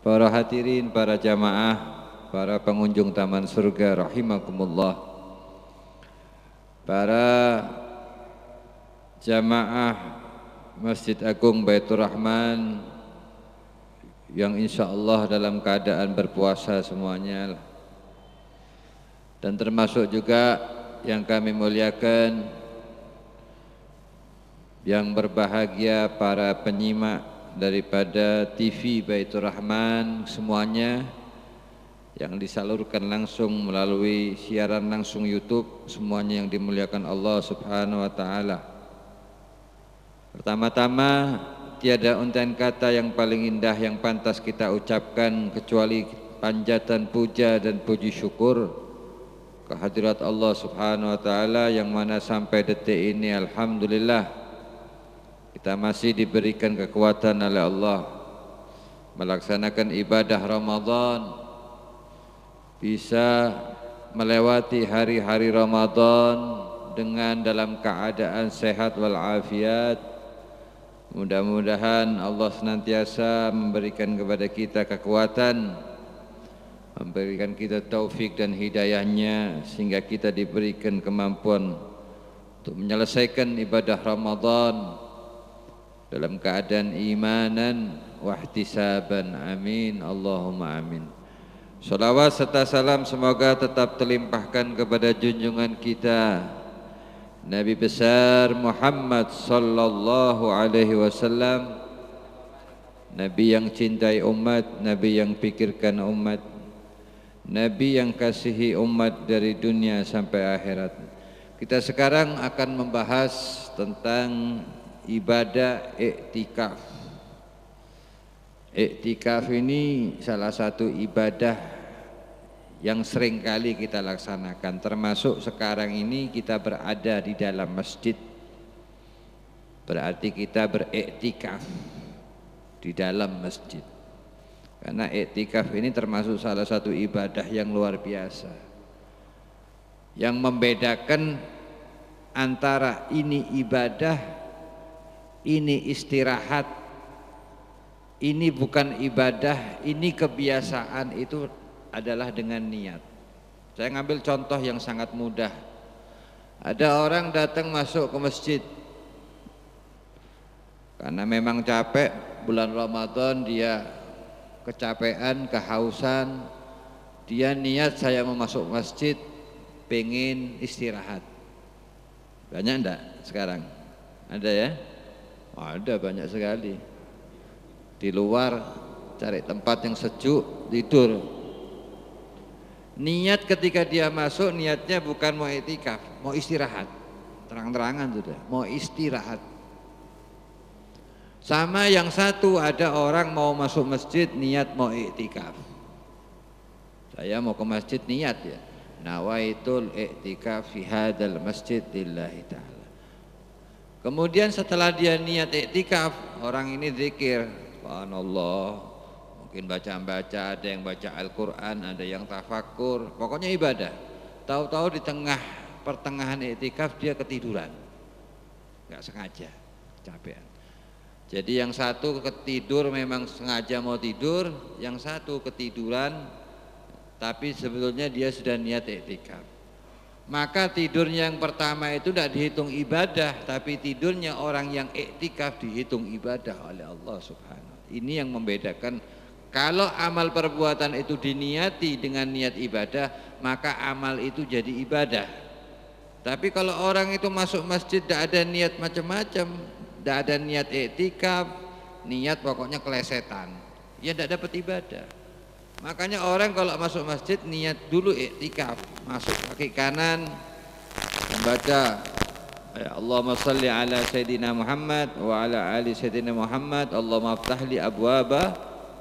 para hadirin, para jamaah, para pengunjung taman surga rahimakumullah, para jamaah Masjid Agung Baitur Rahman yang insya Allah dalam keadaan berpuasa semuanya, dan termasuk juga yang kami muliakan, yang berbahagia para penyimak daripada TV Baitur Rahman semuanya yang disalurkan langsung melalui siaran langsung YouTube, semuanya yang dimuliakan Allah Subhanahu wa taala. Pertama-tama, tiada untayan kata yang paling indah yang pantas kita ucapkan kecuali panjatan puja dan puji syukur kehadirat Allah Subhanahu wa taala, yang mana sampai detik ini alhamdulillah kita masih diberikan kekuatan oleh Allah melaksanakan ibadah Ramadan, bisa melewati hari-hari Ramadan dengan dalam keadaan sehat walafiat. Mudah-mudahan Allah senantiasa memberikan kepada kita kekuatan, memberikan kita taufik dan hidayahnya, sehingga kita diberikan kemampuan untuk menyelesaikan ibadah Ramadan dalam keadaan imanan wa ihtisaban. Amin, Allahumma amin. Salawat serta salam semoga tetap terlimpahkan kepada junjungan kita Nabi besar Muhammad sallallahu alaihi wasallam, Nabi yang cintai umat, Nabi yang pikirkan umat, Nabi yang kasihi umat dari dunia sampai akhirat. Kita sekarang akan membahas tentang ibadah iktikaf. Iktikaf ini salah satu ibadah yang sering kali kita laksanakan, termasuk sekarang ini kita berada di dalam masjid, berarti kita beriktikaf di dalam masjid. Karena iktikaf ini termasuk salah satu ibadah yang luar biasa, yang membedakan antara ini ibadah, ini istirahat, ini bukan ibadah, ini kebiasaan, itu adalah dengan niat. Saya ngambil contoh yang sangat mudah. Ada orang datang masuk ke masjid karena memang capek, bulan Ramadan dia kecapean, kehausan, dia niat saya mau masuk masjid, pengen istirahat. Banyak enggak sekarang? Ada ya? Ada banyak sekali. Di luar cari tempat yang sejuk, tidur. Niat ketika dia masuk, niatnya bukan mau iktikaf, mau istirahat. Terang-terangan sudah, mau istirahat. Sama yang satu, ada orang mau masuk masjid niat mau iktikaf. Saya mau ke masjid niat ya, nawaitul iktikaf fi hadzal masjid lillahi ta'ala. Kemudian setelah dia niat iktikaf, orang ini zikir, subhanallah, mungkin baca-baca, ada yang baca Al-Quran, ada yang tafakkur, pokoknya ibadah. Tahu-tahu di tengah pertengahan iktikaf dia ketiduran, nggak sengaja, capean. Jadi yang satu ketidur memang sengaja mau tidur, yang satu ketiduran, tapi sebetulnya dia sudah niat iktikaf. Maka tidurnya yang pertama itu tidak dihitung ibadah, tapi tidurnya orang yang iktikaf dihitung ibadah oleh Allah Subhanahu. Ini yang membedakan. Kalau amal perbuatan itu diniati dengan niat ibadah, maka amal itu jadi ibadah. Tapi kalau orang itu masuk masjid tidak ada niat macam-macam, tidak ada niat iktikaf, niat pokoknya kelesetan, ya tidak dapat ibadah. Makanya orang kalau masuk masjid niat dulu iktikaf, masuk kaki kanan membaca Allahumma salli ala Sayyidina Muhammad wa ala ali Sayyidina Muhammad, Allahumma aftahli abwaba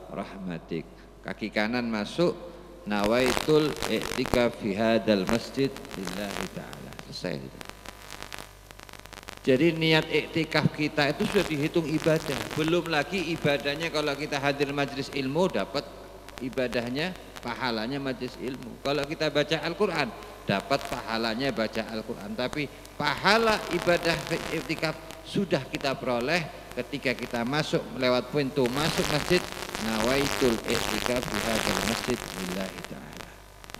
rahmatik. Kaki kanan masuk, nawaitul iktikaf fi hadzal masjid lillahi ta'ala. Selesai. Jadi niat iktikaf kita itu sudah dihitung ibadah. Belum lagi ibadahnya kalau kita hadir majelis ilmu dapat ibadahnya, pahalanya majelis ilmu. Kalau kita baca Al-Quran dapat pahalanya baca Al-Quran. Tapi pahala ibadah iktikaf sudah kita peroleh ketika kita masuk lewat pintu masuk masjid, nawaitul i'tikaf fi hadzal masjid lillahi ta'ala.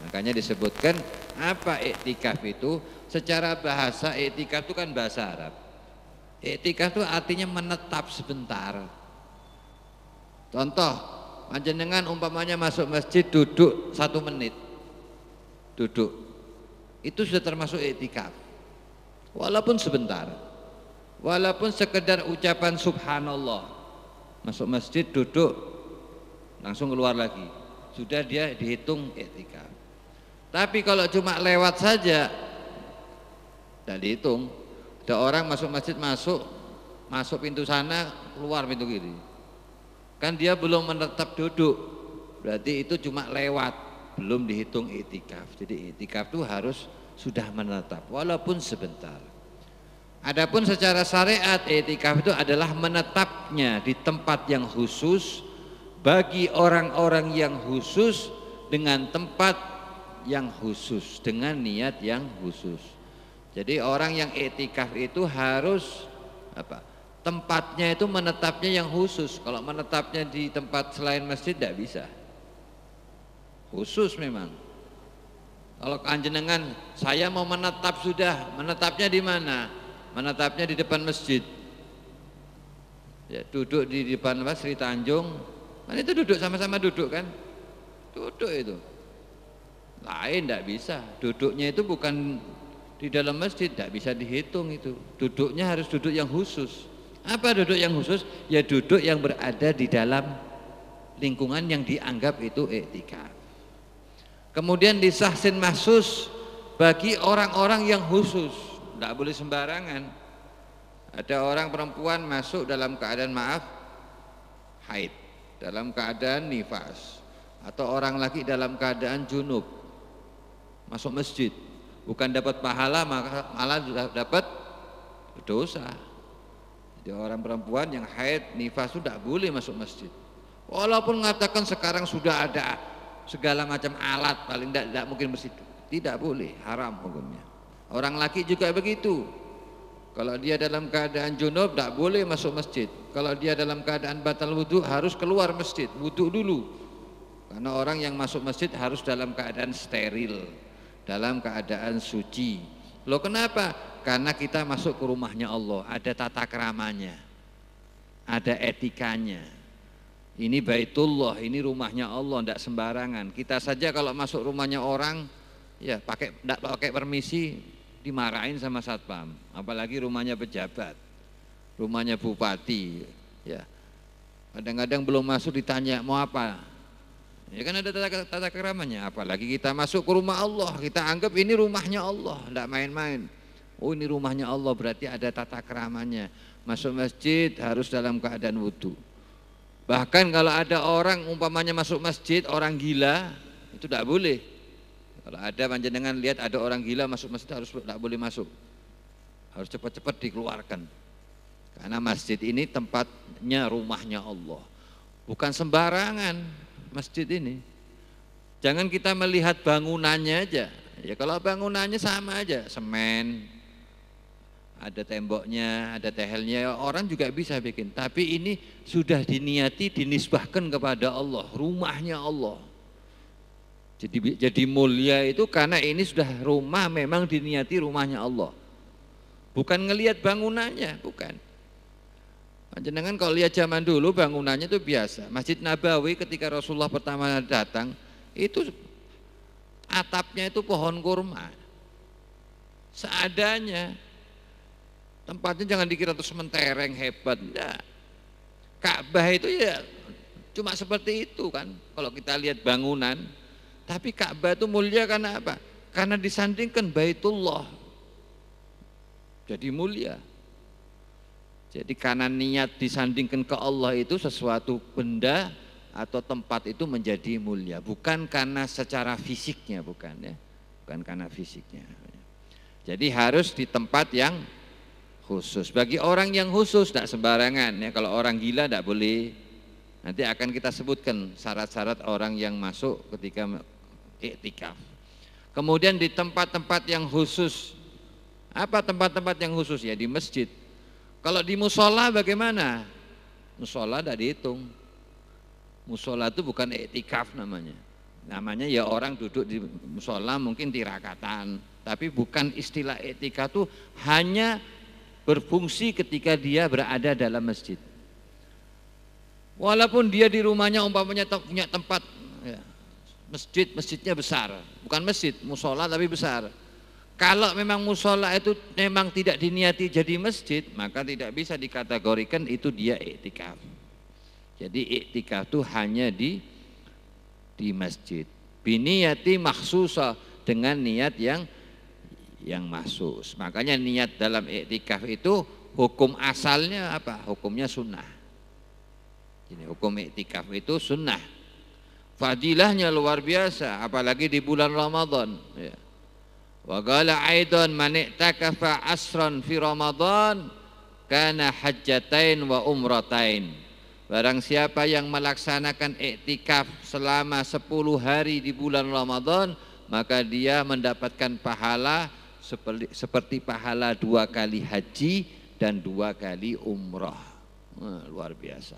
Makanya disebutkan apa i'tikaf itu? Secara bahasa i'tikaf itu kan bahasa Arab. I'tikaf itu artinya menetap sebentar. Contoh, panjenengan umpamanya masuk masjid duduk 1 menit. Duduk. Itu sudah termasuk i'tikaf. Walaupun sebentar. Walaupun sekedar ucapan subhanallah. Masuk masjid duduk langsung keluar lagi. Sudah dia dihitung i'tikaf. Tapi kalau cuma lewat saja tidak dihitung. Ada orang masuk masjid masuk pintu sana, keluar pintu kiri. Kan dia belum menetap duduk. Berarti itu cuma lewat, belum dihitung i'tikaf. Jadi i'tikaf itu harus sudah menetap walaupun sebentar. Adapun secara syariat i'tikaf itu adalah menetapnya di tempat yang khusus bagi orang-orang yang khusus dengan tempat yang khusus dengan niat yang khusus. Jadi orang yang i'tikaf itu harus apa? Tempatnya itu menetapnya yang khusus. Kalau menetapnya di tempat selain masjid tidak bisa. Khusus memang. Kalau panjenengan saya mau menetap sudah, menetapnya di mana? Menetapnya di depan masjid. Ya, duduk di depan Sri Tanjung. Kan itu duduk sama-sama duduk kan? Duduk itu. Lain tidak bisa. Duduknya itu bukan di dalam masjid, tidak bisa dihitung itu. Duduknya harus duduk yang khusus. Apa duduk yang khusus? Ya duduk yang berada di dalam lingkungan yang dianggap itu i'tikaf. Kemudian disahsin mahsus bagi orang-orang yang khusus. Tidak boleh sembarangan. Ada orang perempuan masuk dalam keadaan haid, dalam keadaan nifas, atau orang laki dalam keadaan junub. Masuk masjid bukan dapat pahala, malah dapat dosa. Jadi orang perempuan yang haid nifas itu tidak boleh masuk masjid. Walaupun mengatakan sekarang sudah ada segala macam alat, paling tidak mungkin masjid, tidak boleh, haram hukumnya. Orang laki juga begitu. Kalau dia dalam keadaan junub tidak boleh masuk masjid. Kalau dia dalam keadaan batal wudhu harus keluar masjid, wudhu dulu. Karena orang yang masuk masjid harus dalam keadaan steril, dalam keadaan suci. Loh kenapa? Karena kita masuk ke rumahnya Allah, ada tata keramanya, ada etikanya. Ini Baitullah, ini rumahnya Allah, tidak sembarangan. Kita saja kalau masuk rumahnya orang, ya tidak pakai permisi, dimarahin sama satpam. Apalagi rumahnya pejabat, rumahnya bupati. Ya, kadang-kadang belum masuk ditanya mau apa. Ya kan ada tata keramanya. Apalagi kita masuk ke rumah Allah, kita anggap ini rumahnya Allah, tidak main-main. Oh ini rumahnya Allah, berarti ada tata keramanya. Masuk masjid harus dalam keadaan wudhu. Bahkan kalau ada orang umpamanya masuk masjid, orang gila, itu tidak boleh. Kalau ada panjenengan lihat ada orang gila masuk masjid harus tidak boleh masuk. Harus cepat-cepat dikeluarkan. Karena masjid ini tempatnya rumahnya Allah. Bukan sembarangan masjid ini. Jangan kita melihat bangunannya aja. Ya kalau bangunannya sama aja, semen, ada temboknya, ada tehelnya, orang juga bisa bikin. Tapi ini sudah diniati, dinisbahkan kepada Allah, rumahnya Allah. Jadi mulia itu karena ini sudah rumah, memang diniati rumahnya Allah. Bukan ngelihat bangunannya, bukan. Jangan kalau lihat zaman dulu bangunannya itu biasa. Masjid Nabawi ketika Rasulullah pertama datang, itu atapnya itu pohon kurma. Seadanya. Tempatnya jangan dikira terus mentereng hebat, enggak. Ka'bah itu ya cuma seperti itu kan. Kalau kita lihat bangunan, tapi Ka'bah itu mulia karena apa? Karena disandingkan Baitullah. Jadi mulia. Jadi karena niat disandingkan ke Allah itu sesuatu benda atau tempat itu menjadi mulia, bukan karena secara fisiknya, bukan ya, bukan karena fisiknya. Jadi harus di tempat yang khusus. Bagi orang yang khusus tidak sembarangan ya. Kalau orang gila tidak boleh. Nanti akan kita sebutkan syarat-syarat orang yang masuk ketika i'tikaf. Kemudian di tempat-tempat yang khusus. Apa tempat-tempat yang khusus? Ya di masjid. Kalau di musola bagaimana? Musola tidak dihitung. Musola itu bukan iktikaf namanya. Namanya ya orang duduk di musola mungkin tirakatan, tapi bukan istilah iktikaf itu hanya berfungsi ketika dia berada dalam masjid. Walaupun dia di rumahnya umpamanya punya tempat ya, masjidnya besar, bukan masjid, musola tapi besar. Kalau memang musola itu memang tidak diniati jadi masjid, maka tidak bisa dikategorikan itu dia iktikaf. Jadi iktikaf itu hanya di masjid. Biniyati makhsusah, dengan niat yang mahsus. Makanya niat dalam iktikaf itu hukum asalnya apa? Hukumnya sunnah. Jadi hukum iktikaf itu sunnah. Fadilahnya luar biasa, apalagi di bulan Ramadan. Ya. Wa qala aidan man i'takafa asran fi Ramadan kana hajjatain wa umratain. Barang siapa yang melaksanakan iktikaf selama 10 hari di bulan Ramadan, maka dia mendapatkan pahala seperti pahala 2 kali haji dan 2 kali umrah. Luar biasa.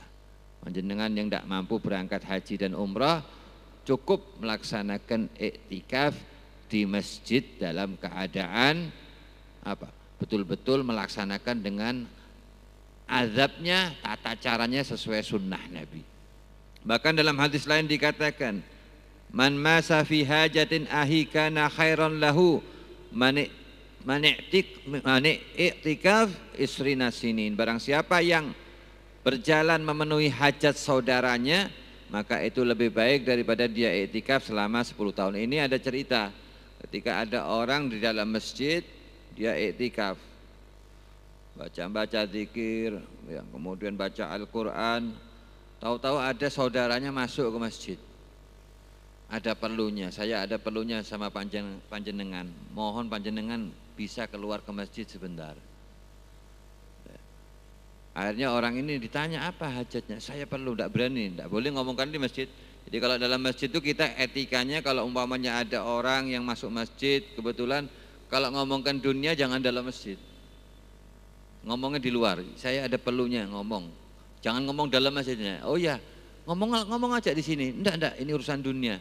Panjenengan yang tidak mampu berangkat haji dan umrah cukup melaksanakan iktikaf di masjid dalam keadaan apa? Betul-betul melaksanakan dengan azabnya, tata caranya sesuai sunnah Nabi. Bahkan dalam hadis lain dikatakan, man masa fi hajatin ahikana khairan lahu man i'tikaf isrina sinin. Barang siapa yang berjalan memenuhi hajat saudaranya, maka itu lebih baik daripada dia i'tikaf selama 10 tahun. Ini ada cerita ketika ada orang di dalam masjid, dia i'tikaf, baca zikir, ya, kemudian baca Al-Quran. Tahu-tahu ada saudaranya masuk ke masjid, ada perlunya, saya ada perlunya sama panjenengan, mohon panjenengan bisa keluar ke masjid sebentar. Akhirnya orang ini ditanya apa hajatnya, saya perlu, tidak berani, tidak boleh ngomongkan di masjid. Jadi kalau dalam masjid itu kita etikanya, kalau umpamanya ada orang yang masuk masjid, kebetulan kalau ngomongkan dunia jangan dalam masjid, ngomongnya di luar. Saya ada perlunya ngomong, jangan ngomong dalam masjidnya. Oh ya, ngomong aja di sini. Enggak, ini urusan dunia.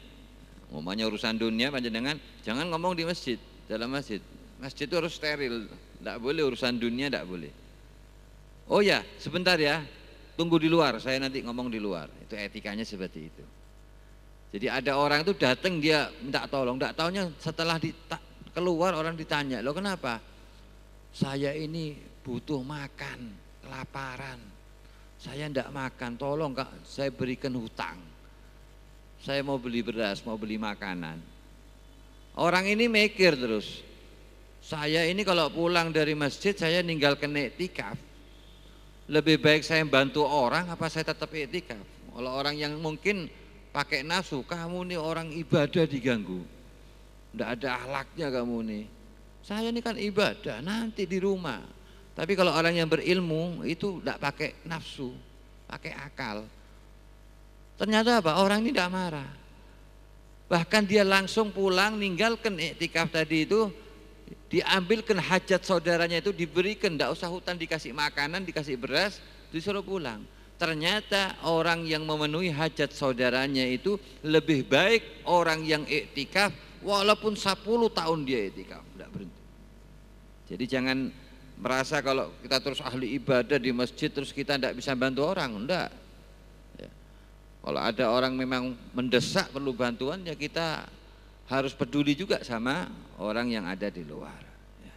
Ngomongnya urusan dunia, panjenengan jangan ngomong di masjid, dalam masjid. Masjid itu harus steril, enggak boleh urusan dunia, enggak boleh. Oh ya, sebentar ya, tunggu di luar, saya nanti ngomong di luar. Itu etikanya seperti itu. Jadi ada orang itu datang, dia minta tolong, enggak taunya setelah keluar orang ditanya, loh kenapa? Saya ini butuh makan, kelaparan, saya enggak makan, tolong Kak, saya berikan hutang, saya mau beli beras, mau beli makanan. Orang ini mikir terus, saya ini kalau pulang dari masjid saya ninggalkan iktikaf, lebih baik saya bantu orang apa saya tetap iktikaf? Kalau orang yang mungkin pakai nafsu, kamu nih orang ibadah diganggu, enggak ada akhlaknya kamu nih, saya ini kan ibadah nanti di rumah. Tapi kalau orang yang berilmu itu tidak pakai nafsu, pakai akal. Ternyata apa? Orang ini tidak marah. Bahkan dia langsung pulang, ninggalkan iktikaf tadi itu, diambilkan hajat saudaranya itu, diberikan, tidak usah hutang, dikasih makanan, dikasih beras, disuruh pulang. Ternyata orang yang memenuhi hajat saudaranya itu lebih baik orang yang iktikaf walaupun 10 tahun dia iktikaf, tidak berhenti. Jadi jangan merasa kalau kita terus ahli ibadah di masjid terus kita tidak bisa bantu orang, enggak ya. Kalau ada orang memang mendesak perlu bantuan, ya kita harus peduli juga sama orang yang ada di luar ya.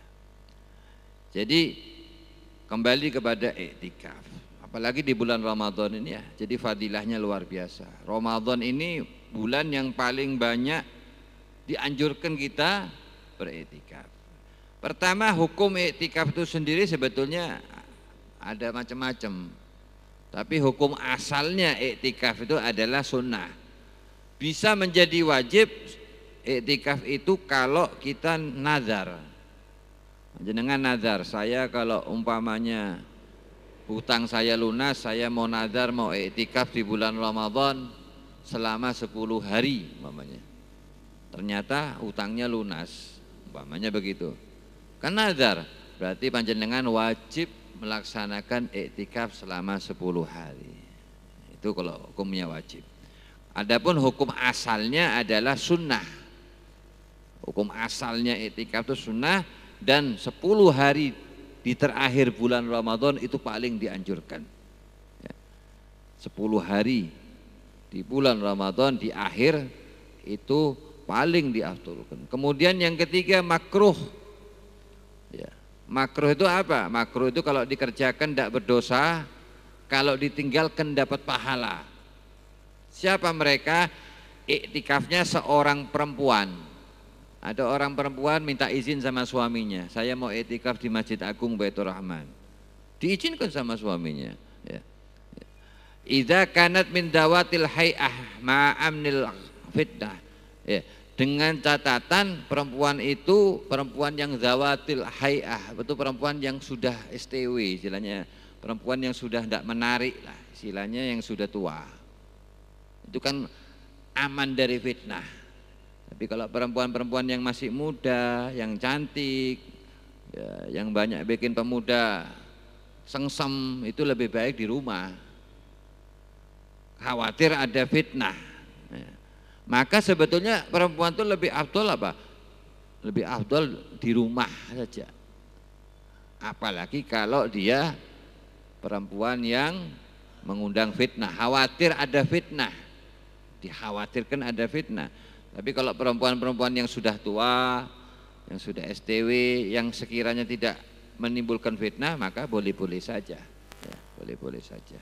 Jadi kembali kepada iktikaf, apalagi di bulan Ramadan ini ya, jadi fadilahnya luar biasa. Ramadan ini bulan yang paling banyak dianjurkan kita beriktikaf. Pertama, hukum iktikaf itu sendiri sebetulnya ada macam-macam. Tapi hukum asalnya iktikaf itu adalah sunnah. Bisa menjadi wajib iktikaf itu kalau kita nazar. Jenengan nazar, saya kalau umpamanya hutang saya lunas, saya mau nazar mau iktikaf di bulan Ramadan selama 10 hari umpamanya. Ternyata hutangnya lunas, umpamanya begitu. Kan nazar, berarti panjenengan wajib melaksanakan iktikaf selama 10 hari. Itu kalau hukumnya wajib. Adapun hukum asalnya adalah sunnah. Hukum asalnya iktikaf itu sunnah, dan 10 hari di terakhir bulan Ramadan itu paling dianjurkan. 10 hari di bulan Ramadan di akhir itu paling diafdolkan. Kemudian yang ketiga makruh. Ya. Makruh itu apa? Makruh itu kalau dikerjakan tidak berdosa, kalau ditinggalkan dapat pahala. Siapa mereka? Iktikafnya seorang perempuan. Ada orang perempuan minta izin sama suaminya, saya mau iktikaf di Masjid Agung Baitur Rahman. Diizinkan sama suaminya. Ya. Idza kanat min dawatil hay'ah ma'amnil fitnah. Ya. Dengan catatan perempuan itu perempuan yang zawatil hay'ah, itu perempuan yang sudah STW, istilahnya perempuan yang sudah tidak menarik lah, istilahnya yang sudah tua. Itu kan aman dari fitnah. Tapi kalau perempuan-perempuan yang masih muda, yang cantik, ya, yang banyak bikin pemuda sengsem, itu lebih baik di rumah. Khawatir ada fitnah. Ya. Maka sebetulnya perempuan itu lebih afdol apa? Lebih afdol di rumah saja. Apalagi kalau dia perempuan yang mengundang fitnah, khawatir ada fitnah. Dikhawatirkan ada fitnah. Tapi kalau perempuan-perempuan yang sudah tua, yang sudah STW, yang sekiranya tidak menimbulkan fitnah, maka boleh-boleh saja. Ya, boleh-boleh saja.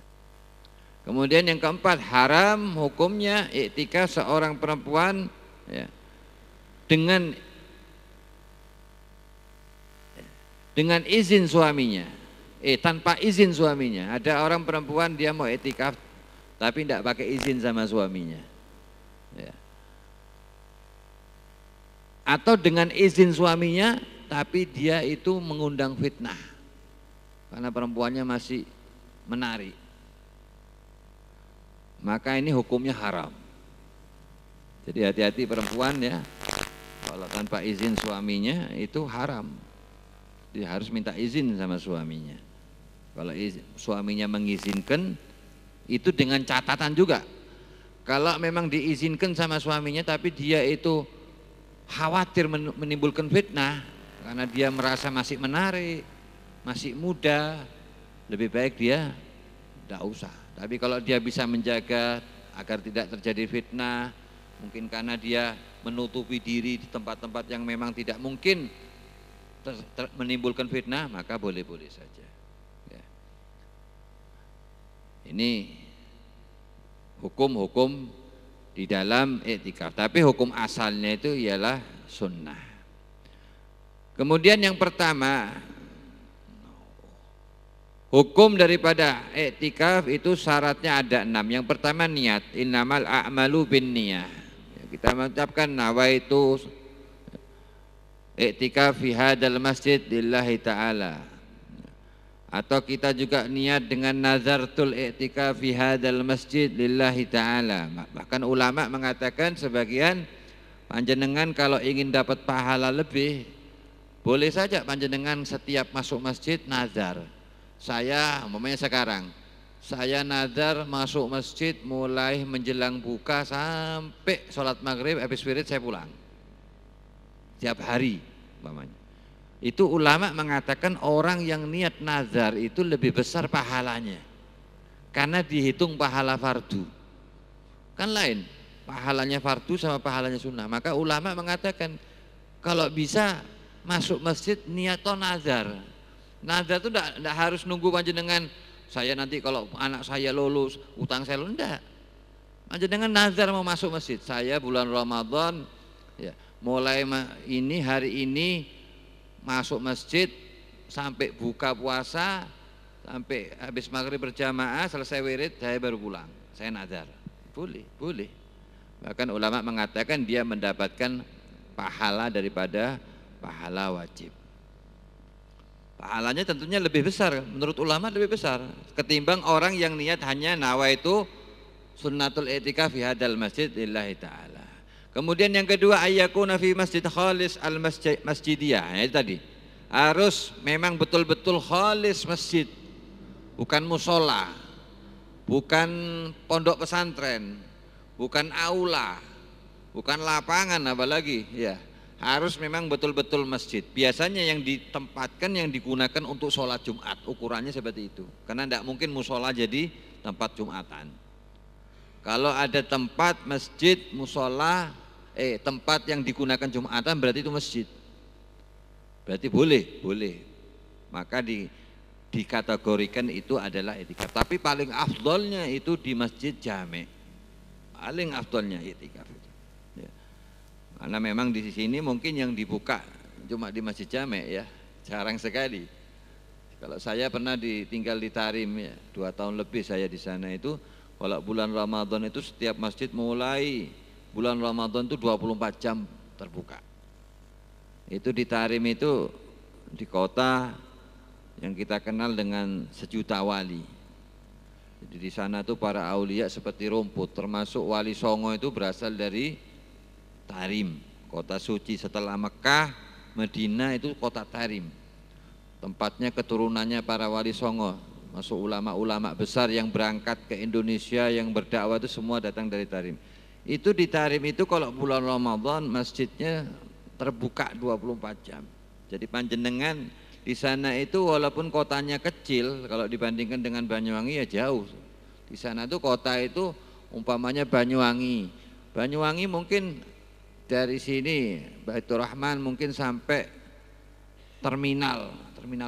Kemudian yang keempat, haram hukumnya iktikaf seorang perempuan ya, dengan izin suaminya. Tanpa izin suaminya. Ada orang perempuan dia mau iktikaf tapi tidak pakai izin sama suaminya. Ya. Atau dengan izin suaminya tapi dia itu mengundang fitnah karena perempuannya masih menari, maka ini hukumnya haram. Jadi hati-hati perempuan ya, kalau tanpa izin suaminya itu haram. Dia harus minta izin sama suaminya. Kalau suaminya mengizinkan itu dengan catatan juga, kalau memang diizinkan sama suaminya tapi dia itu khawatir menimbulkan fitnah karena dia merasa masih menarik, masih muda, lebih baik dia tidak usah. Tapi kalau dia bisa menjaga agar tidak terjadi fitnah, mungkin karena dia menutupi diri di tempat-tempat yang memang tidak mungkin menimbulkan fitnah, maka boleh-boleh saja. Ya. Ini hukum-hukum di dalam iktikaf, tapi hukum asalnya itu ialah sunnah. Kemudian yang pertama, hukum daripada iktikaf itu syaratnya ada 6. Yang pertama niat, innamal a'malu binniyah. Kita mengucapkan nawaitu iktikaf fi hadzal masjid lillahi ta'ala. Atau kita juga niat dengan nazartul i'tikaf fi hadzal masjid lillahi ta'ala. Bahkan ulama mengatakan sebagian, panjenengan kalau ingin dapat pahala lebih, boleh saja panjenengan setiap masuk masjid nazar. Saya umpamanya sekarang, saya nazar masuk masjid mulai menjelang buka sampai sholat maghrib, habis wirid saya pulang. Tiap hari umpamanya. Itu ulama mengatakan orang yang niat nazar itu lebih besar pahalanya karena dihitung pahala fardu. Kan lain, pahalanya fardu sama pahalanya sunnah. Maka ulama mengatakan kalau bisa masuk masjid niat nazar. Nazar itu tidak harus nunggu panjenengan, saya nanti kalau anak saya lulus, utang saya lulus, enggak. Panjenengan nazar mau masuk masjid, saya bulan Ramadan ya, mulai ini hari ini masuk masjid sampai buka puasa, sampai habis maghrib berjamaah, selesai wirid saya baru pulang, saya nazar. Boleh, boleh. Bahkan ulama mengatakan dia mendapatkan pahala daripada pahala wajib. Pahalanya tentunya lebih besar, menurut ulama lebih besar ketimbang orang yang niat hanya nawaitu sunnatul i'tikaf fi hadzal masjid lillahi ta'ala. Kemudian yang kedua, ayyakuna fi masjid khalis al masjidiyah. Itu tadi. Harus memang betul-betul khalis masjid. Bukan musola. Bukan pondok pesantren. bukan aula, bukan lapangan apalagi ya. Harus memang betul-betul masjid. Biasanya yang ditempatkan, yang digunakan untuk sholat Jumat, ukurannya seperti itu. Karena tidak mungkin musola jadi tempat Jumatan. Kalau ada tempat masjid, musola, tempat yang digunakan Jumatan berarti itu masjid. Berarti boleh. Maka dikategorikan itu adalah i'tikaf. Tapi paling afdolnya itu di masjid jami'. Paling afdolnya i'tikaf. Ya. Karena memang di sini mungkin yang dibuka cuma di masjid jami' ya, jarang sekali. Kalau saya pernah tinggal di Tarim ya, 2 tahun lebih saya di sana itu, kalau bulan Ramadan itu setiap masjid mulai bulan Ramadan itu 24 jam terbuka. Itu di Tarim itu di kota yang kita kenal dengan sejuta wali. Jadi di sana tuh para aulia seperti rumput, termasuk Wali Songo itu berasal dari Tarim, kota suci setelah Mekah, Madinah itu kota Tarim. Tempatnya keturunannya para Wali Songo, masuk ulama-ulama besar yang berangkat ke Indonesia yang berdakwah itu semua datang dari Tarim. Itu di Tarim itu kalau bulan Ramadan masjidnya terbuka 24 jam. Jadi panjenengan di sana itu walaupun kotanya kecil, kalau dibandingkan dengan Banyuwangi ya jauh. Di sana tuh kota itu umpamanya Banyuwangi. Banyuwangi mungkin dari sini Baitur Rahman mungkin sampai terminal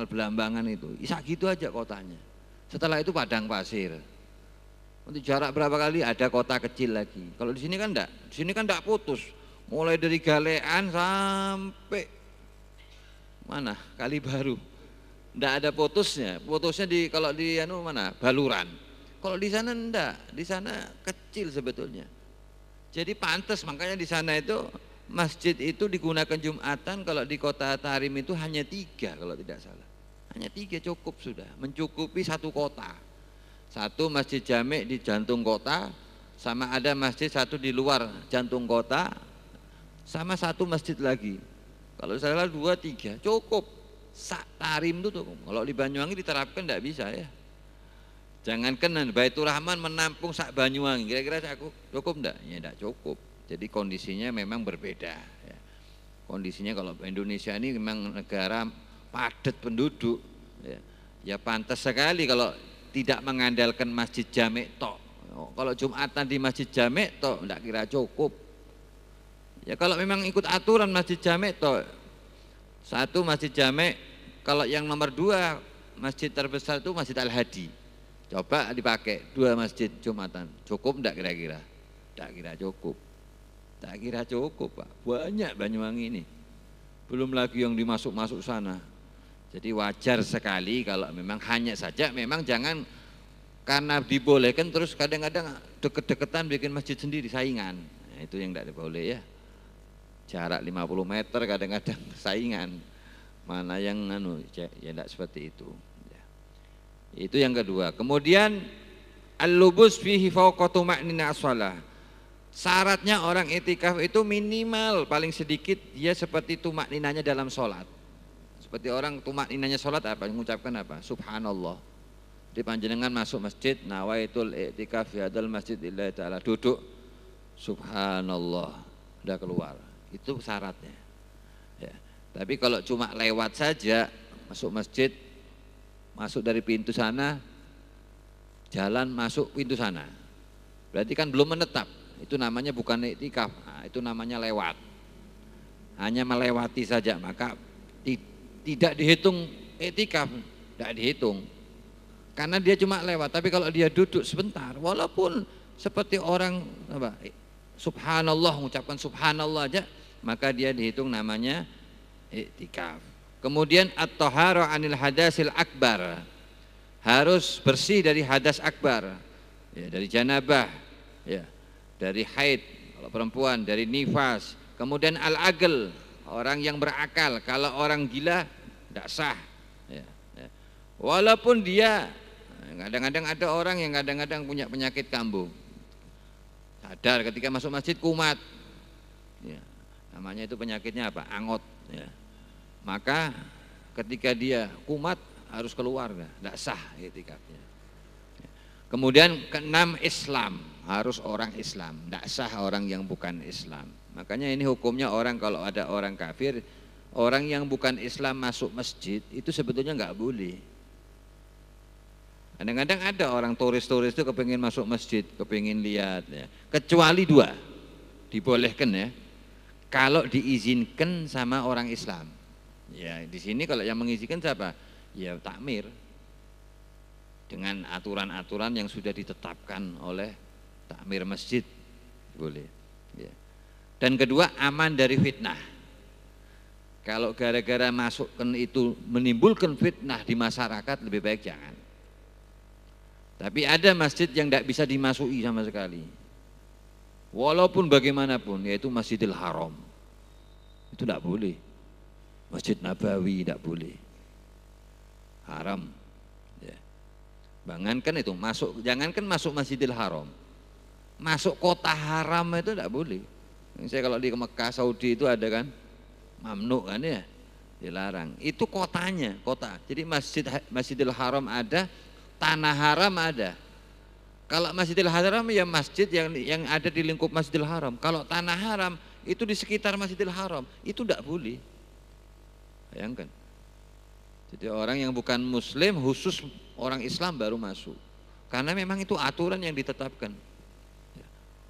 Belambangan itu. Isa gitu aja kotanya. Setelah itu padang pasir. Untuk jarak berapa kali ada kota kecil lagi. Kalau di sini kan enggak. Di sini kan enggak putus. Mulai dari Galean sampai mana? Kali Baru. Enggak ada putusnya. Putusnya kalau di mana? Baluran. Kalau di sana enggak. Di sana kecil sebetulnya. Jadi pantas makanya di sana itu masjid itu digunakan Jumatan. Kalau di kota Tarim itu hanya 3 kalau tidak salah. Hanya 3 cukup sudah. Mencukupi satu kota. Satu masjid jami' di jantung kota, sama ada masjid satu di luar jantung kota, sama satu masjid lagi. Kalau salah 2, 3 cukup. Sak Tarim itu tuh. Kalau di Banyuwangi diterapkan tidak bisa ya. Jangankan Baitur Rahman menampung sak Banyuwangi, kira-kira cukup enggak? Ya enggak cukup. Jadi kondisinya memang berbeda. Ya. Kondisinya kalau Indonesia ini memang negara padat penduduk. Ya pantas sekali kalau tidak mengandalkan masjid jami' tok. Kalau Jumatan di masjid jami' tok enggak kira cukup. Ya kalau memang ikut aturan masjid jami' tok. Satu masjid jami', kalau yang nomor 2 masjid terbesar itu Masjid Al-Hadi. Coba dipakai 2 masjid Jumatan. Cukup enggak kira-kira? Enggak kira cukup. Tak kira cukup Pak. Banyak Banyuwangi ini. Belum lagi yang dimasuk-masuk sana. Jadi wajar sekali kalau memang hanya saja memang jangan karena dibolehkan terus kadang-kadang deket-deketan bikin masjid sendiri saingan. Nah, itu yang tidak boleh ya. Jarak 50 meter kadang-kadang saingan. Mana yang ya tidak seperti itu. Ya. Itu yang kedua. Kemudian al-lubus fihi fawqa tuma'nina as-shalah. Syaratnya orang i'tikaf itu minimal paling sedikit dia seperti tuma'ninanya dalam sholat. Seperti orang tuma'ninanya sholat apa? Mengucapkan apa? Subhanallah. Di panjenengan masuk masjid, nawaitul i'tikaf fi hadzal masjid lillahi ta'ala, duduk subhanallah, udah keluar. Itu syaratnya. Ya. Tapi kalau cuma lewat saja masuk masjid, masuk dari pintu sana, jalan masuk pintu sana. Berarti kan belum menetap. Itu namanya bukan i'tikaf. Nah, itu namanya lewat. Hanya melewati saja, maka tidak dihitung i'tikaf, tidak dihitung. Karena dia cuma lewat, tapi kalau dia duduk sebentar, walaupun seperti orang apa, subhanallah, mengucapkan subhanallah aja, maka dia dihitung namanya i'tikaf. Kemudian at-taharah 'anil hadasil akbar. Harus bersih dari hadas akbar. Ya, dari janabah, ya, dari haid kalau perempuan, dari nifas. Kemudian al-aql, orang yang berakal. Kalau orang gila tidak sah ya. Walaupun dia kadang-kadang ada orang yang kadang-kadang punya penyakit kambuh, sadar ketika masuk masjid kumat ya. Namanya itu penyakitnya apa? Angot ya. Maka ketika dia kumat harus keluar, tidak sah i'tikafnya ya. Kemudian keenam, Islam, harus orang Islam, tidak sah orang yang bukan Islam. Makanya ini hukumnya orang kalau ada orang kafir, orang yang bukan Islam masuk masjid itu sebetulnya nggak boleh. Kadang-kadang ada orang turis-turis itu kepingin masuk masjid, kepingin lihat ya. Kecuali dua, dibolehkan ya. Kalau diizinkan sama orang Islam. Ya di sini kalau yang mengizinkan siapa? Ya takmir. Dengan aturan-aturan yang sudah ditetapkan oleh takmir masjid boleh ya. Dan kedua, aman dari fitnah. Kalau gara-gara masukkan itu menimbulkan fitnah di masyarakat, lebih baik jangan. Tapi ada masjid yang tidak bisa dimasuki sama sekali, walaupun bagaimanapun, yaitu Masjidil Haram. Itu tidak boleh. Masjid Nabawi tidak boleh, haram. Jangankan itu masuk, jangankan masuk Masjidil Haram, masuk kota haram itu tidak boleh. Saya kalau di Mekah Saudi itu ada kan, mamnu kan ya, dilarang. Itu kotanya, kota. Jadi Masjidil Haram ada, tanah haram ada. Kalau Masjidil Haram ya masjid yang ada di lingkup Masjidil Haram. Kalau tanah haram itu di sekitar Masjidil Haram, itu tidak boleh. Bayangkan. Jadi orang yang bukan muslim, khusus orang Islam baru masuk. Karena memang itu aturan yang ditetapkan.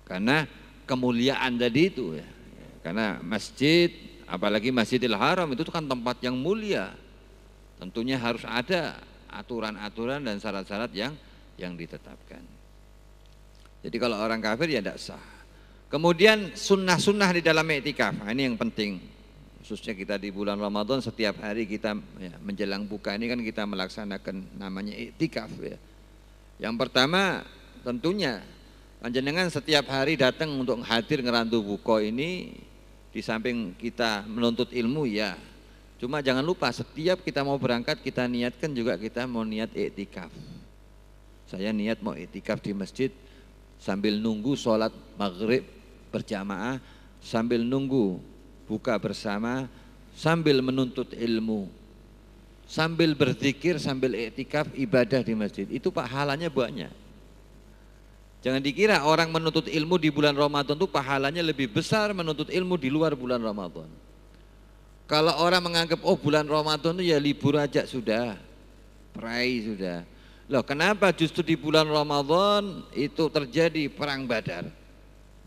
Karena kemuliaan tadi itu ya. Karena masjid, apalagi Masjidil Haram itu kan tempat yang mulia. Tentunya harus ada aturan-aturan dan syarat-syarat yang ditetapkan. Jadi kalau orang kafir ya tidak sah. Kemudian sunnah-sunnah di dalam iktikaf, ini yang penting. Khususnya kita di bulan Ramadan, setiap hari kita ya, menjelang buka ini kan kita melaksanakan namanya iktikaf ya. Yang pertama tentunya panjenengan setiap hari datang untuk hadir ngerantu buka ini, di samping kita menuntut ilmu ya. Cuma jangan lupa setiap kita mau berangkat kita niatkan juga kita mau niat iktikaf. Saya niat mau iktikaf di masjid sambil nunggu sholat maghrib berjamaah, sambil nunggu buka bersama, sambil menuntut ilmu, sambil berzikir, sambil iktikaf ibadah di masjid. Itu pahalanya banyak. Jangan dikira orang menuntut ilmu di bulan Ramadan itu pahalanya lebih besar menuntut ilmu di luar bulan Ramadan. Kalau orang menganggap oh bulan Ramadan itu ya libur aja sudah, perai sudah. Loh kenapa justru di bulan Ramadan itu terjadi perang Badar?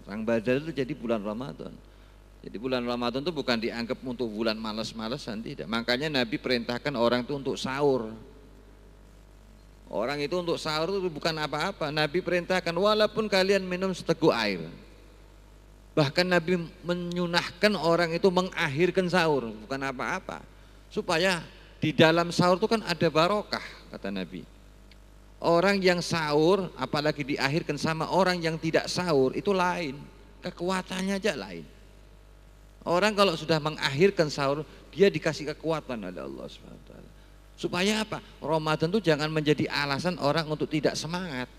Perang Badar itu jadi bulan Ramadan. Jadi bulan Ramadan itu bukan dianggap untuk bulan malas-malasan, tidak. Makanya Nabi perintahkan orang itu untuk sahur. Orang itu untuk sahur itu bukan apa-apa. Nabi perintahkan walaupun kalian minum seteguk air. Bahkan Nabi menyunahkan orang itu mengakhirkan sahur, bukan apa-apa. Supaya di dalam sahur itu kan ada barokah, kata Nabi. Orang yang sahur apalagi diakhirkan sama orang yang tidak sahur itu lain. Kekuatannya aja lain. Orang kalau sudah mengakhirkan sahur, dia dikasih kekuatan oleh Allah SWT. Supaya apa? Ramadan itu jangan menjadi alasan orang untuk tidak semangat,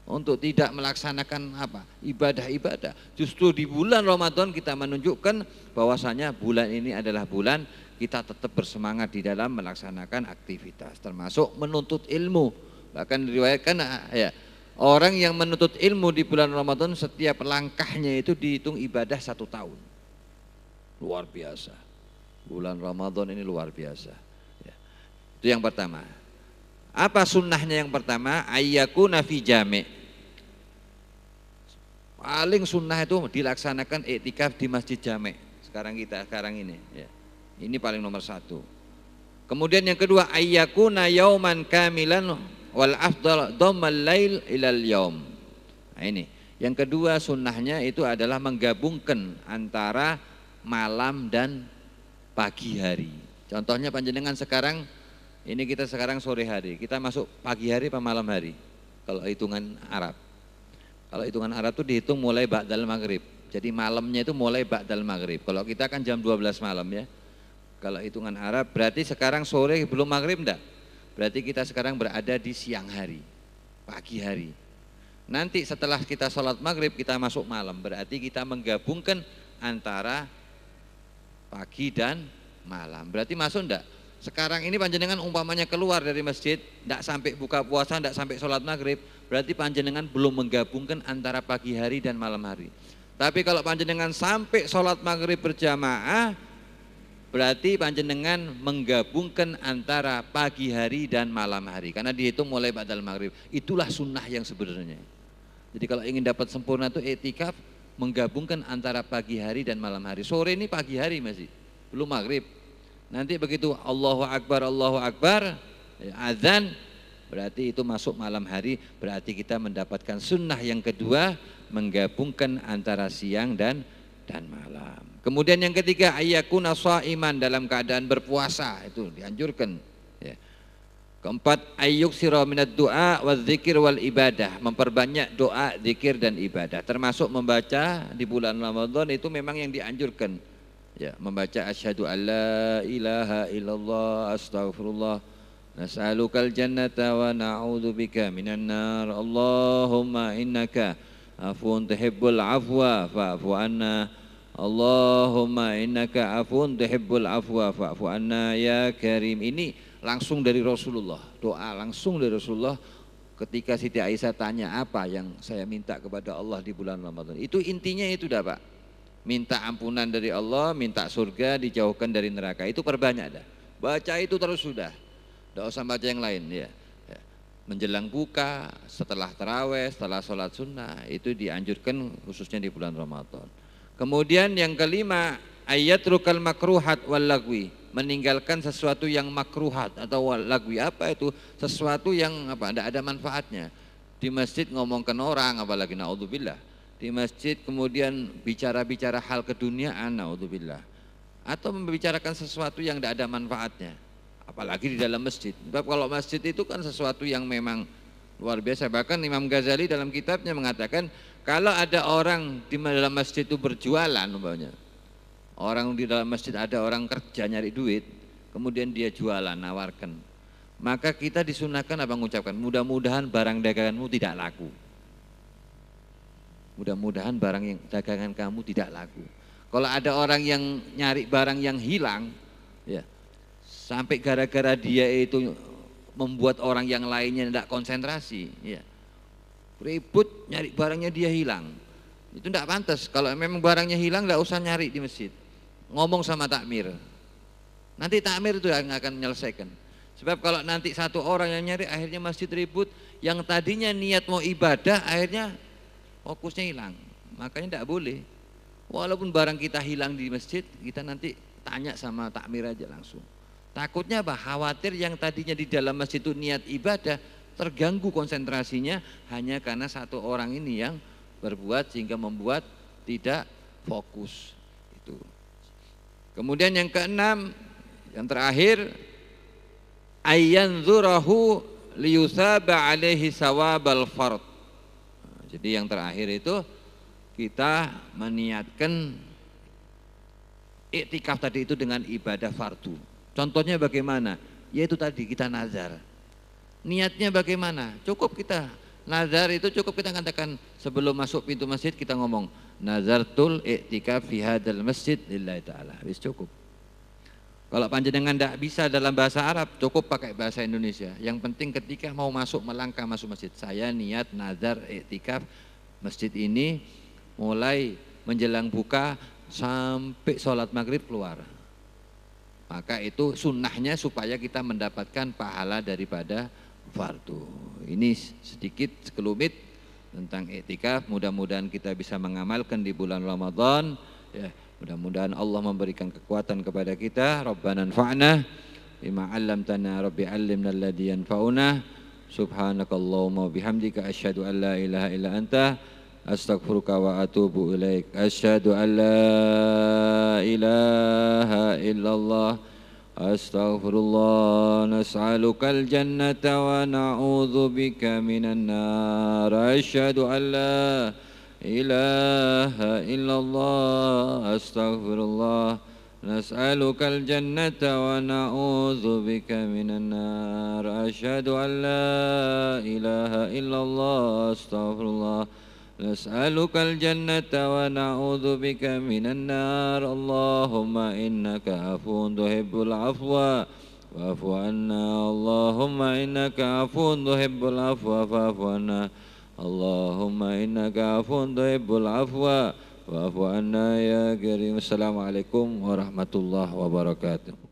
untuk tidak melaksanakan apa? Ibadah-ibadah. Justru di bulan Ramadan kita menunjukkan bahwasanya bulan ini adalah bulan kita tetap bersemangat di dalam melaksanakan aktivitas, termasuk menuntut ilmu. Bahkan diriwayatkan ya, orang yang menuntut ilmu di bulan Ramadan setiap langkahnya itu dihitung ibadah 1 tahun. Luar biasa. Bulan Ramadan ini luar biasa ya. Itu yang pertama. Apa sunnahnya yang pertama? Ayyakuna fi jami'. Paling sunnah itu dilaksanakan iktikaf di masjid jami'. Sekarang ini ya. Ini paling nomor 1. Kemudian yang kedua, ayyakuna yauman kamilan wal afdal dhammal lail ilal yaum. Nah ini. Yang kedua sunnahnya itu adalah menggabungkan antara malam dan pagi hari. Contohnya panjenengan sekarang, ini kita sekarang sore hari, kita masuk pagi hari apa malam hari? Kalau hitungan Arab. Kalau hitungan Arab itu dihitung mulai ba'dal maghrib. Jadi malamnya itu mulai ba'dal maghrib. Kalau kita kan jam 12 malam ya. Kalau hitungan Arab berarti sekarang sore belum maghrib enggak? Berarti kita sekarang berada di siang hari, pagi hari. Nanti setelah kita sholat maghrib kita masuk malam. Berarti kita menggabungkan antara pagi dan malam. Berarti masuk enggak? Sekarang ini panjenengan umpamanya keluar dari masjid, enggak sampai buka puasa, enggak sampai sholat maghrib, berarti panjenengan belum menggabungkan antara pagi hari dan malam hari. Tapi kalau panjenengan sampai sholat maghrib berjamaah, berarti panjenengan menggabungkan antara pagi hari dan malam hari. Karena dihitung mulai ba'dal maghrib. Itulah sunnah yang sebenarnya. Jadi kalau ingin dapat sempurna itu i'tikaf, menggabungkan antara pagi hari dan malam hari. Sore ini pagi hari masih, belum maghrib. Nanti begitu Allahu Akbar, azan, berarti itu masuk malam hari. Berarti kita mendapatkan sunnah yang kedua, menggabungkan antara siang dan malam. Kemudian yang ketiga, ayyakuna shaiman, dalam keadaan berpuasa, itu dianjurkan. Ya. Keempat, ayyuksira minad du'a wa dzikir wal ibadah, memperbanyak doa, zikir dan ibadah. Termasuk membaca di bulan Ramadan itu memang yang dianjurkan. Ya, membaca asyhadu alla ilaha illallah astaghfirullah nas'alukal jannata wa na'udzubika minan nar Allahumma innaka afuwun tuhibbul afwa fa'fu anna Allahumma innaka afuwun tuhibbul afwa fa'fu anna ya karim. Ini langsung dari Rasulullah, doa langsung dari Rasulullah. Ketika Siti Aisyah tanya apa yang saya minta kepada Allah di bulan Ramadan, itu intinya itu dah Pak, minta ampunan dari Allah, minta surga, dijauhkan dari neraka. Itu perbanyak dah, baca itu terus sudah, tidak usah baca yang lain ya. Menjelang buka, setelah taraweh, setelah sholat sunnah, itu dianjurkan khususnya di bulan Ramadan. Kemudian yang kelima, ayatrukal makruhat wal lagwi, meninggalkan sesuatu yang makruhat atau lagwi. Apa itu? Sesuatu yang apa? Tidak ada manfaatnya. Di masjid ngomongkan orang, apalagi naudzubillah. Di masjid kemudian bicara-bicara hal keduniaan, naudzubillah. Atau membicarakan sesuatu yang tidak ada manfaatnya, apalagi di dalam masjid. Sebab kalau masjid itu kan sesuatu yang memang luar biasa. Bahkan Imam Ghazali dalam kitabnya mengatakan, kalau ada orang di dalam masjid itu berjualan, umpamanya orang di dalam masjid, ada orang kerja nyari duit, kemudian dia jualan, nawarkan, maka kita disunahkan apa, mengucapkan mudah-mudahan barang daganganmu tidak laku. Mudah-mudahan barang yang dagangan kamu tidak laku. Kalau ada orang yang nyari barang yang hilang, ya, sampai gara-gara dia itu membuat orang yang lainnya tidak konsentrasi, ya, ribut nyari barangnya dia hilang, itu tidak pantas. Kalau memang barangnya hilang, tidak usah nyari di masjid, ngomong sama takmir. Nanti takmir itu yang akan menyelesaikan. Sebab kalau nanti satu orang yang nyari, akhirnya masjid ribut, yang tadinya niat mau ibadah, akhirnya fokusnya hilang. Makanya tidak boleh. Walaupun barang kita hilang di masjid, kita nanti tanya sama takmir aja langsung. Takutnya apa? Khawatir yang tadinya di dalam masjid itu niat ibadah, terganggu konsentrasinya hanya karena satu orang ini yang berbuat sehingga membuat tidak fokus. Itu. Kemudian yang keenam, yang terakhir, ayyanzurahu liyusaba alaihi sawabal fard. Jadi yang terakhir itu kita meniatkan iktikaf tadi itu dengan ibadah fardu. Contohnya bagaimana? Yaitu tadi kita nazar. Niatnya bagaimana? Cukup kita nazar, itu cukup kita katakan sebelum masuk pintu masjid kita ngomong nazartul iktikaf fi hadzal masjid lillahi taala. Wis cukup. Kalau panjenengan tidak bisa dalam bahasa Arab, cukup pakai bahasa Indonesia. Yang penting ketika mau masuk, melangkah masuk masjid, saya niat nazar iktikaf masjid ini mulai menjelang buka sampai sholat maghrib keluar. Maka itu sunnahnya supaya kita mendapatkan pahala daripada fardu. Ini sedikit sekelumit tentang iktikaf. Mudah-mudahan kita bisa mengamalkan di bulan Ramadan. Ya. Mudah-mudahan Allah memberikan kekuatan kepada kita. Rabbana anfa'na bima 'allamtana, Rabbi 'allimna alladhi yanfa'una. Subhanakallahumma bihamdika asyhadu an la ilaha illa anta astaghfiruka wa atubu ilaik. Asyhadu an la ilaha illallah astaghfirullah. Nas'alukal jannata wa na'udzubika minan nar. Asyhadu an la ilaha illallah astaghfirullah. Nas'alukal jannata wa na'udzubika minan nar. Asyhadu an la ilaha illallah astaghfirullah. Nas'alukal jannata wa na'udzubika minan nar. Allahumma innaka afuwun tuhibbul afwa واعف عنا اللهم إنك عفو تحب العفو فاعف عنا اللهم إنك عفو تحب العفو واعف عنا يا كريم. السلام عليكم warahmatullahi wabarakatuh.